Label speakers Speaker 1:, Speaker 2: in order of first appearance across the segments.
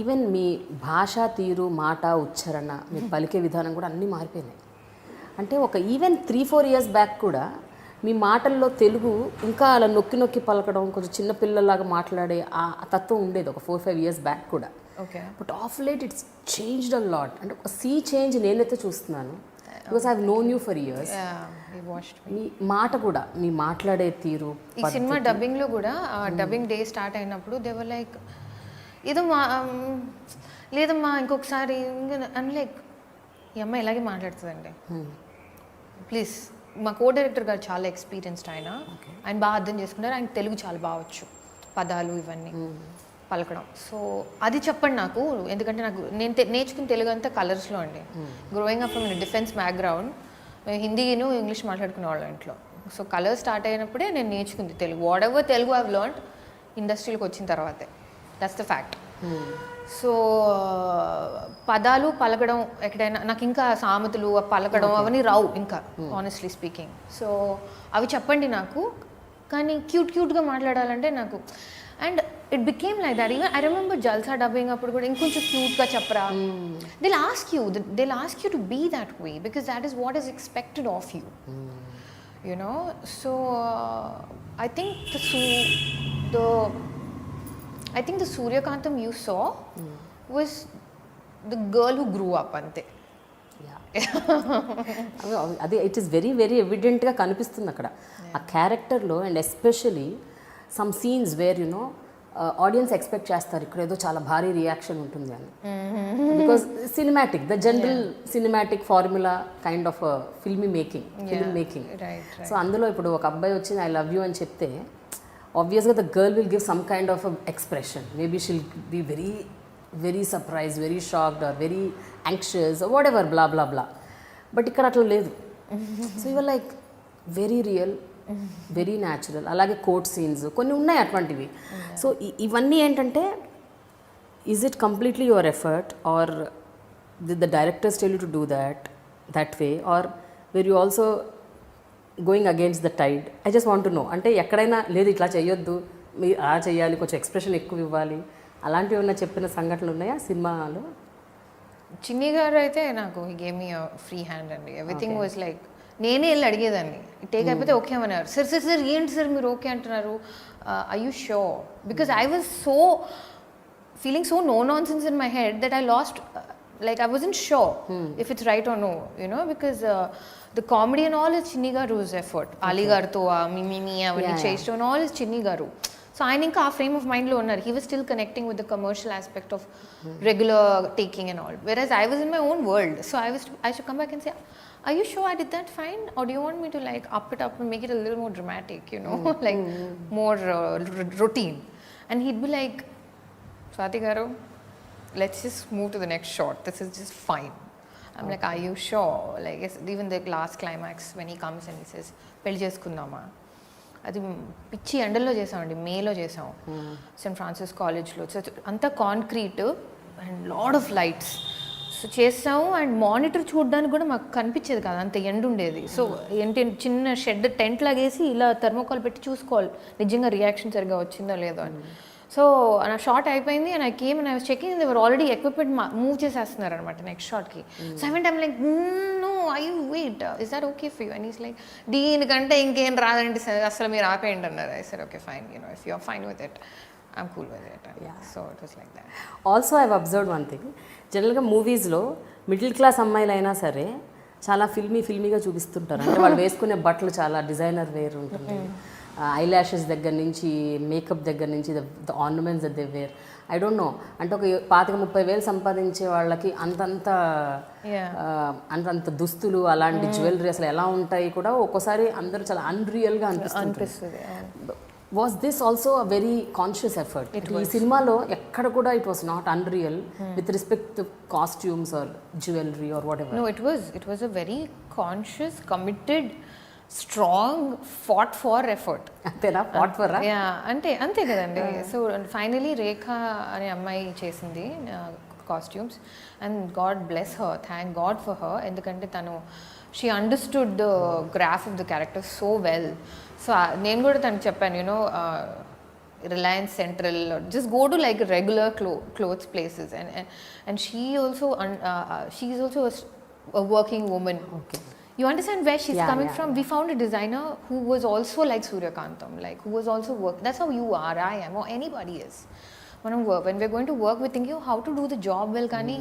Speaker 1: Even మీ భాషా తీరు, మాట, ఉచ్చారణ, మీరు పలికే విధానం కూడా అన్నీ మారిపోయినాయి. అంటే ఒక ఈవెన్ 3-4 ఇయర్స్ బ్యాక్ కూడా మీ మాటల్లో తెలుగు ఇంకా అలా నొక్కి నొక్కి పలకడం, కొంచెం చిన్నపిల్లలాగా మాట్లాడే ఆ తత్వం ఉండేది ఒక 4-5 ఇయర్స్ బ్యాక్ కూడా.
Speaker 2: Okay.
Speaker 1: But of late it's changed a lot. అంటే ఒక చేంజ్ నేనైతే చూస్తున్నాను. Because I have known you for years. మీ మాట కూడా, మీ మాట్లాడే తీరు.
Speaker 2: ఈ సినిమా డబ్బింగ్లో కూడా డబ్బింగ్ డే స్టార్ట్ అయినప్పుడు దే వర్ లైక్ ఏదో లేదమ్మా ఇంకొకసారి అని లైక్ ఈ అమ్మాయి ఇలాగే మాట్లాడుతుందండి ప్లీజ్. మా కో డైరెక్టర్ గారు చాలా ఎక్స్పీరియన్స్డ్ ఆయన బాగా అర్థం చేసుకున్నారు. ఆయన తెలుగు చాలా బాగొచ్చు, పదాలు ఇవన్నీ పలకడం. సో అది చెప్పండి నాకు, ఎందుకంటే నాకు నేను నేర్చుకున్న తెలుగు అంతా కలర్స్లో అండి. Growing up from defence background, హిందీను ఇంగ్లీష్ మాట్లాడుకునే వాళ్ళం ఇంట్లో. సో కలర్స్ స్టార్ట్ అయినప్పుడే నేను నేర్చుకుంది Telugu. Whatever Telugu I've learned ఇండస్ట్రీలోకి వచ్చిన తర్వాతే. That's the fact. సో పదాలు పలకడం ఎక్కడైనా నాకు ఇంకా సామెతలు పలకడం అవన్నీ రావు ఇంకా, ఆనెస్ట్లీ స్పీకింగ్. సో అవి చెప్పండి నాకు, కానీ క్యూట్గా మాట్లాడాలంటే నాకు. And it became like that. Even I remember Jalsa dubbing అప్పుడు కూడా ఇంకొంచెం క్యూట్గా చెప్పరా. They'll ask you to be that way because that is what is expected of you, you know. So I think the Suryakantam you saw was the girl who grew up ante.
Speaker 1: అది it is very very ఎవిడెంట్గా కనిపిస్తుంది అక్కడ ఆ క్యారెక్టర్లో. And especially some scenes where you know audience expect చేస్తారు ఇక్కడ ఏదో చాలా భారీ రియాక్షన్ ఉంటుంది అని. Because cinematic, the general cinematic formula kind of film making. So అందులో ఇప్పుడు ఒక అబ్బాయి వచ్చి ఐ లవ్ యూ అని చెప్తే obviously the girl will give some kind of a expression. Maybe she'll be very very surprised, very shocked or very anxious or whatever, blah blah blah. But ikkada atla ledhu. So you were like very real, very natural. Alage court scenes konni unnai atvantivi. So ivanni entante, is it completely your effort or did the directors tell you to do that way, or were you also going against the tide? I just want to know. అంటే ఎక్కడైనా లేదు ఇట్లా చేయొద్దు, మీరు అలా చేయాలి, కొంచెం expression ఎక్కువ ఇవ్వాలి, అలాంటివి ఉన్న చెప్పిన సంఘటనలు ఉన్నాయా సినిమాలో?
Speaker 2: చిన్ని గారు అయితే నాకు he gave me free hand అండి. ఎవ్రీథింగ్ వాజ్ లైక్ నేనే వెళ్ళి అడిగేదాన్ని, టేక్ అయిపోతే ఓకే అన్నారు. సార్ ఏంటి సార్ మీరు ఓకే అంటున్నారు, I you sure? Because I was so feeling so no nonsense in my head that I lost, like I wasn't sure if it's right or no, you know, because the comedy and all is Chinni Garu's effort. Ali Garuto me avanni cheysto and all is Chinni Garu. So I think a frame of mind lo unnaru. He was still connecting with the commercial aspect of regular taking and all, whereas I was in my own world. So I should come back and say, are you sure I did that fine, or do you want me to like up it up and make it a little more dramatic, you know, like more routine? And he'd be like, Swathi Garu, let's just move to the next shot, this is just fine. I'm like, are you sure? Like even the last climax when he comes and he says పెళ్లి చేసుకుందామా, అది పిచ్చి ఎండల్లో చేసామండి, మేలో చేసాం Saint Francis కాలేజ్లో. So అంతా concrete and lot of lights. So చేసాము అండ్ మానిటర్ చూడడానికి కూడా మాకు కనిపించేది కాదు, అంత ఎండ ఉండేది. సో ఏంటి చిన్న షెడ్ టెంట్ లాగేసి ఇలా థర్మోకాల్ పెట్టి చూసుకోవాలి నిజంగా రియాక్షన్ సరిగ్గా వచ్చిందో లేదో అని. సో నా షార్ట్ అయిపోయింది and I came and I was checking, they were already equipment move చేసేస్తున్నారు అనమాట నెక్స్ట్ షాట్కి. So I went, I'm like no I wait, is that okay for you? And he's like దీనికంటే ఇంకేం రాదండి sir, అసలు మీరు ఆపేయండి అన్నారు. I said okay fine, you know, if you are fine with it I'm cool with it. So it was like that.
Speaker 1: Also I have observed one thing, జనరల్గా మూవీస్లో middle class అమ్మాయిలైనా సరే చాలా ఫిల్మీగా చూపిస్తుంటారు. అంటే వాళ్ళు వేసుకునే బట్టలు చాలా డిజైనర్ వేర్ ఉంటుంది, ఐ ల్యాషెస్ దగ్గర నుంచి మేకప్ దగ్గర నుంచి the ornaments that they were. I don't know, అంటే ఒక 25,000-30,000 సంపాదించే వాళ్ళకి అంతంత దుస్తులు అలాంటి జ్యువెలరీ అసలు ఎలా ఉంటాయి కూడా ఒక్కోసారి అందరూ చాలా అన్రియల్గా అనిపిస్తుంది. Was this also a very conscious effort? ఈ సినిమాలో ఎక్కడ కూడా it was not unreal with respect to costumes or jewellery or whatever.
Speaker 2: No, it was a very conscious, committed, strong fought for effort.
Speaker 1: అంతేనా? Fought for?
Speaker 2: అంతే కదండి. So finally Rekha అనే అమ్మాయి చేసింది costumes and god bless her, thank god for her. ఎందుకంటే తను she understood the graph of the character so well. So నేను కూడా తనకు చెప్పాను, you know Reliance Central, or just go to like regular clothes places. And she also she's also a working woman.
Speaker 1: Okay.
Speaker 2: You understand where she's coming from?
Speaker 1: Yeah.
Speaker 2: We found a designer who was also like Suryakantam, like who was also work. That's how you are, I am, or anybody is. When we're going to work, we're thinking how to do the job well. Kani,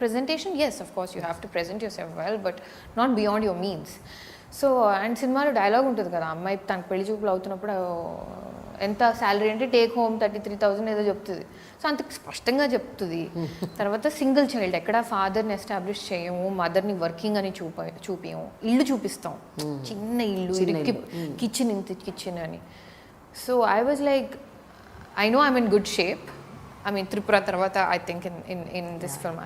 Speaker 2: presentation, yes, of course, you have to present yourself well, but not beyond your means. So and సినిమాలో dialogue ఉంటుంది కదా, అమ్మాయి తనకు పెళ్లి చూపులు అవుతున్నప్పుడు ఎంత salary అంటే టేక్ హోమ్ 33,000 ఏదో చెప్తుంది. సో అంత స్పష్టంగా చెప్తుంది. తర్వాత సింగిల్ చైల్డ్, ఎక్కడ ఫాదర్ని ఎస్టాబ్లిష్ చేయము, మదర్ని వర్కింగ్ అని చూపించము, ఇల్లు చూపిస్తాం, చిన్న ఇల్లు, ఇరికి కిచెన్, ఇంత కిచెన్ అని. So I was like, I know I'm in good shape. I mean, Tripura Tarvata, I think in this film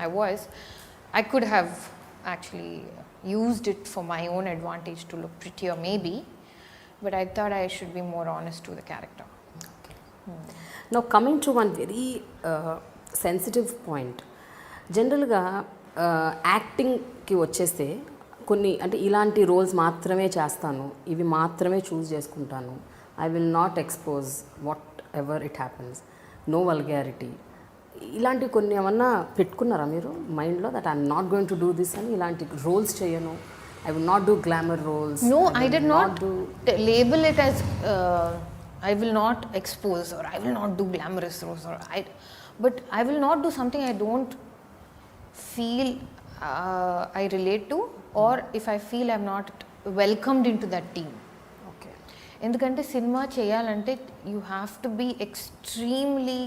Speaker 2: I could have actually used it for my own advantage to look prettier maybe, but I thought I should be more honest to the character.
Speaker 1: Okay. Now coming to one very sensitive point. జనరల్గా యాక్టింగ్కి వచ్చేస్తే కొన్ని అంటే ఇలాంటి roles మాత్రమే చేస్తాను, ఇవి మాత్రమే choose చేసుకుంటాను, I will not expose whatever it happens, no vulgarity, ఇలాంటివి కొన్ని ఏమన్నా పెట్టుకున్నారా మీరు మైండ్లో, that I'm not going to do this అని, ఇలాంటి రోల్స్ చేయను, I will not do glamour roles?
Speaker 2: No, I did not label it as I will not expose or I will not do glamorous roles, but I will not do something I don't feel I relate to, or if I feel I'm not welcomed into that team. ఎందుకంటే సినిమా చేయాలంటే you have to be extremely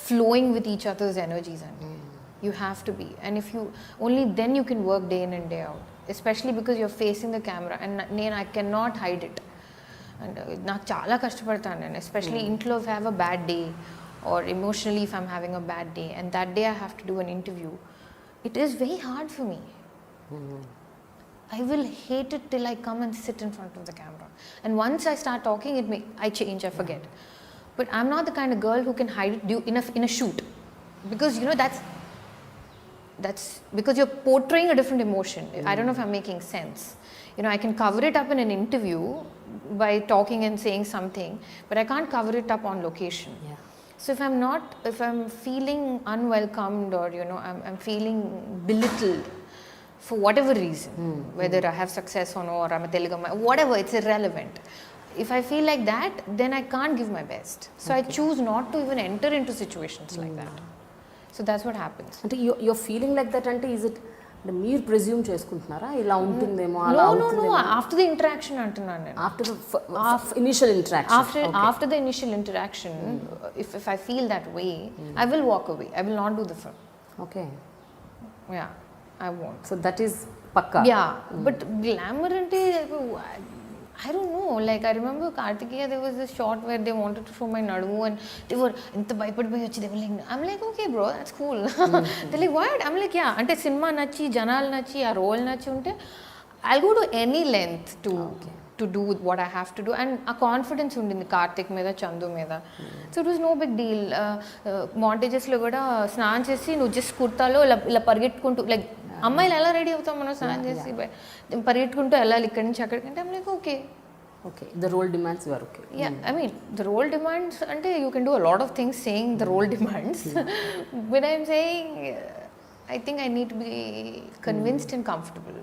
Speaker 2: flowing with each others energies అండి. You have to be, and if you only then you can work day in and day out, especially because you're facing the camera. And I can not hide it. And నాకు చాలా కష్టపడతాను నేను, especially ఇంట్లో if have a bad day or emotionally if I'm having a bad day and that day I have to do an interview, it is very hard for me. I will hate it till I come and sit in front of the camera. And once I start talking, I change, I forget. But I'm not the kind of girl who can hide it in a shoot. Because, that's because you're portraying a different emotion. I don't know if I'm making sense. I can cover it up in an interview by talking and saying something, but I can't cover it up on location.
Speaker 1: Yeah.
Speaker 2: So if I'm feeling unwelcomed or, I'm feeling belittled, for whatever reason, whether I have success or no, or I'm a Telugu, whatever, it's irrelevant. If I feel like that, then I can't give my best. So I choose not to even enter into situations like that. So that's what happens.
Speaker 1: అంటే you're feeling like that అంటే is it అంటే మీరు presume చేసుకుంటున్నారా ఇలా ఉంటుందేమో అలా?
Speaker 2: No, after the interaction అంటున్నాను నేను.
Speaker 1: After the initial interaction.
Speaker 2: After the initial interaction, if I feel that way, I will walk away. I will not do the film.
Speaker 1: Okay.
Speaker 2: Yeah. I won't.
Speaker 1: So that is pakka.
Speaker 2: Yeah, but glamour ante, I don't know. Like I remember Kartikeya, there was this shot where they wanted to show my nadu and they were inta bhayapadi vachi, they were like, I'm like, okay bro, that's cool. They're like, what? I'm like, yeah, ante cinema nachi, janal nachi, aa role nachi unte I'll go to any length to do what I have to do. And a confidence undindi Kartik meeda, Chandu meeda. So it was no big deal. Montages lo kuda snaan chesi nu just kurtalo ila పరిగెట్టుకుంటూ, like అమ్మాయిలు ఎలా ready అవుతాం మనం స్నానం చేసి పరిగెట్టుకుంటూ వెళ్ళాలి ఇక్కడి నుంచి అక్కడికంటే I'm like, okay,
Speaker 1: the role demands, you are okay.
Speaker 2: Yeah, I mean the role demands ante you can do a lot of things saying the role demands. But I'm saying I think I need to be convinced and comfortable.